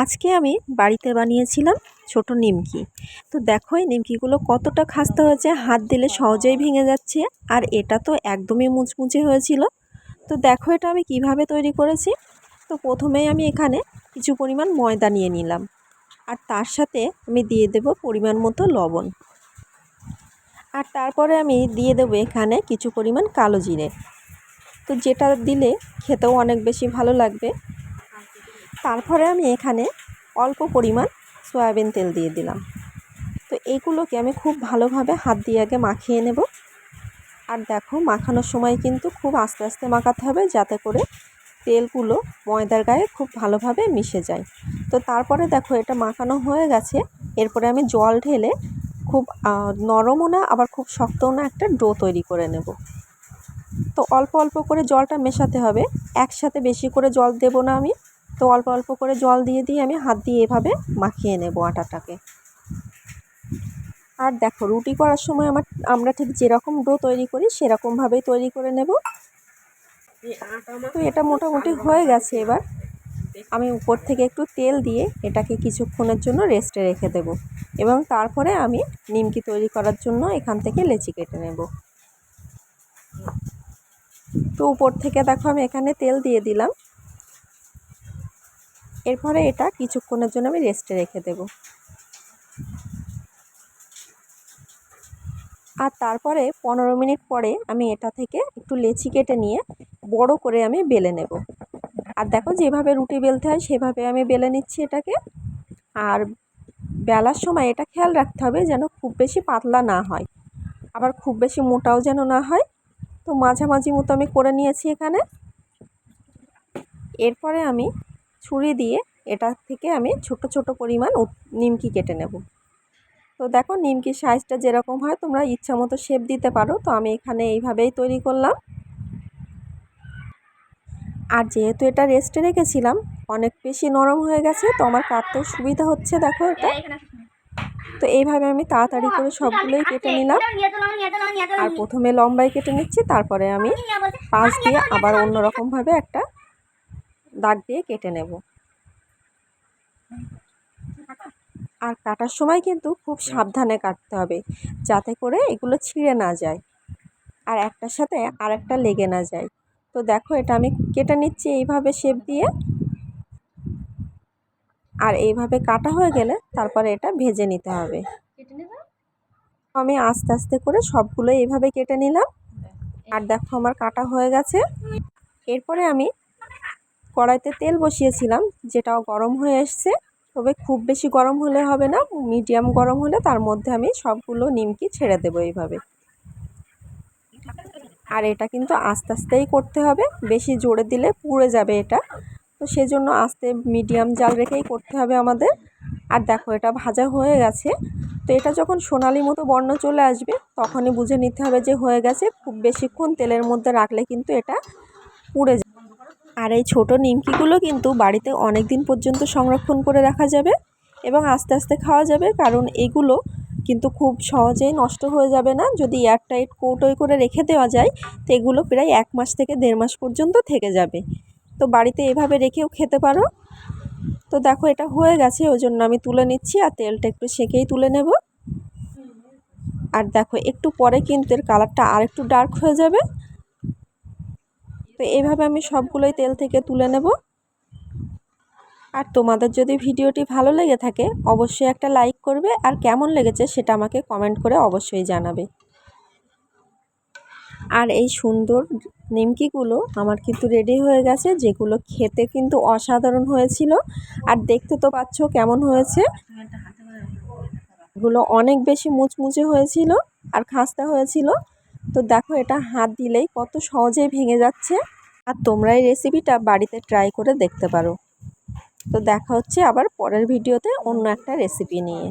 আজকে আমি বাড়িতে বানিয়েছিলাম ছোট নিমকি। তো দেখো এই নিমকিগুলো কতটা খাস্তা হয়েছে, হাত দিলে সহজেই ভেঙে যাচ্ছে। আর এটা তো একদমই মুচমুচে হয়েছিল। তো দেখো এটা আমি কিভাবে তৈরি করেছি। তো প্রথমেই আমি এখানে কিছু পরিমাণ ময়দা নিয়ে নিলাম, আর তার সাথে আমি দিয়ে দেব পরিমাণ মতো লবণ। আর তারপরে আমি দিয়ে দেবো এখানে কিছু পরিমাণ কালো জিরে, তো যেটা দিলে খেতেও অনেক বেশি ভালো লাগবে। তারপরে আমি এখানে অল্প পরিমাণ সয়াবিন তেল দিয়ে দিলাম। তো এইগুলোকে আমি খুব ভালোভাবে হাত দিয়ে আগে মাখিয়ে নেব। আর দেখো মাখানোর সময় কিন্তু খুব আস্তে আস্তে মাখাতে হবে, যাতে করে তেলগুলো ময়দার গায়ে খুব ভালোভাবে মিশে যায়। তো তারপরে দেখো এটা মাখানো হয়ে গেছে। এরপরে আমি জল ঢেলে খুব নরমও না আবার খুব শক্তও না একটা ডো তৈরি করে নেব। তো অল্প অল্প করে জলটা মেশাতে হবে, একসাথে বেশি করে জল দেব না আমি। তো অল্প অল্প করে জল দিয়ে আমি হাত দিয়ে এভাবে মাখিয়ে নেব আটাটাকে। আর দেখো রুটি করার সময় আমরা ঠিক যেরকম ডো তৈরি করি সেরকমভাবেই তৈরি করে নেব। তো এটা মোটামুটি হয়ে গেছে। এবার আমি উপর থেকে একটু তেল দিয়ে এটাকে কিছুক্ষণের জন্য রেস্টে রেখে দেব, এবং তারপরে আমি নিমকি তৈরি করার জন্য এখান থেকে লেচি কেটে নেব। তো উপর থেকে দেখো আমি এখানে তেল দিয়ে দিলাম। এরপরে এটা কিছুক্ষণের জন্য আমি রেস্টে রেখে দেব। আর তারপরে 15 মিনিট পরে আমি এটা থেকে একটু লেচি কেটে নিয়ে বড় করে আমি বেলে নেব। আর দেখো যেভাবে রুটি বেলতে হয় সেভাবে আমি বেলে নিচ্ছি এটাকে। আর বেলার সময় এটা খেয়াল রাখতে হবে যেন খুব বেশি পাতলা না হয়, আবার খুব বেশি মোটাও যেন না হয়। তো মাঝামাঝি মতো আমি করে নিয়েছি এখানে। এরপরে আমি ছুরি দিয়ে এটা থেকে আমি ছোট ছোট পরিমাণ নিমকি কেটে নেব। তো দেখো নিমকির সাইজটা যেরকম হয় তোমরা ইচ্ছা মতো শেপ দিতে পারো। তো আমি এখানে এইভাবেই তৈরি করলাম। আর যেহেতু এটা রেস্টে রেখেছিলাম অনেক বেশি নরম হয়ে গেছে, তো আমার কাটতেও সুবিধা হচ্ছে। দেখো এটা তো এইভাবে আমি তাড়াতাড়ি করে সবগুলোই কেটে নিলাম। আর প্রথমে লম্বাই কেটে নিচ্ছি, তারপরে আমি পাশ দিয়ে আবার অন্যরকমভাবে একটা দাগ দিয়ে কেটে নেব। আর কাটার সময় কিন্তু খুব সাবধানে কাটতে হবে, যাতে করে এগুলো ছিঁড়ে না যায় আর একটার সাথে আরেকটা লেগে না যায়। তো দেখো এটা আমি কেটে নিচ্ছি এইভাবে শেপ দিয়ে। আর এইভাবে কাটা হয়ে গেলে তারপরে এটা ভেজে নিতে হবে। আমি আস্তে আস্তে করে সবগুলো এইভাবে কেটে নিলাম। আর দেখো আমার কাটা হয়ে গেছে। এরপরে আমি কড়াইতে তেল বসিয়েছিলাম, যেটাও গরম হয়ে এসছে। তবে খুব বেশি গরম হলে হবে না, মিডিয়াম গরম হলে তার মধ্যে আমি সবগুলো নিমকি ছেড়ে দেবো এইভাবে। আর এটা কিন্তু আস্তে আস্তেই করতে হবে, বেশি জোরে দিলে পুড়ে যাবে এটা। তো সেজন্য আস্তে মিডিয়াম জাল রেখেই করতে হবে আমাদের। আর দেখো এটা ভাজা হয়ে গেছে। তো এটা যখন সোনালি মতো বর্ণ চলে আসবে তখনই বুঝে নিতে হবে যে হয়ে গেছে। খুব বেশিক্ষণ তেলের মধ্যে রাখলে কিন্তু এটা পুড়ে যাবে। আর এই ছোটো নিমকিগুলো কিন্তু বাড়িতে অনেক দিন পর্যন্ত সংরক্ষণ করে রাখা যাবে এবং আস্তে আস্তে খাওয়া যাবে, কারণ এগুলো কিন্তু খুব সহজেই নষ্ট হয়ে যাবে না। যদি এয়ারটাইট কৌটোয় করে রেখে দেওয়া যায় তো এগুলো প্রায় 1 মাস থেকে 1.5 মাস পর্যন্ত থেকে যাবে। তো বাড়িতে এভাবে রেখেও খেতে পারো। তো দেখো এটা হয়ে গেছে, ওই জন্য আমি তুলে নিচ্ছি। আর তেলটা একটু সেঁকেই তুলে নেব। আর দেখো একটু পরে কিন্তু এর কালারটা আর একটু ডার্ক হয়ে যাবে। তো এইভাবে আমি সবগুলোই তেল থেকে তুলে নেব। আর তোমাদের যদি ভিডিওটি ভালো লেগে থাকে অবশ্যই একটা লাইক করবে, আর কেমন লেগেছে সেটা আমাকে কমেন্ট করে অবশ্যই জানাবে। আর এই সুন্দর নিমকিগুলো আমার কিন্তু রেডি হয়ে গেছে, যেগুলো খেতে কিন্তু অসাধারণ হয়েছিল। আর দেখতে তো পাচ্ছ কেমন হয়েছে। এগুলো অনেক বেশি মুচমুচে হয়েছিল আর খাস্তা হয়েছিল। তো দেখো এটা হাত দিলেই কত সহজেই ভেঙে যাচ্ছে। আর তোমরা এই রেসিপিটা বাড়িতে ট্রাই করে দেখতে পারো। তো দেখা হচ্ছে আবার পরের ভিডিওতে অন্য একটা রেসিপি নিয়ে।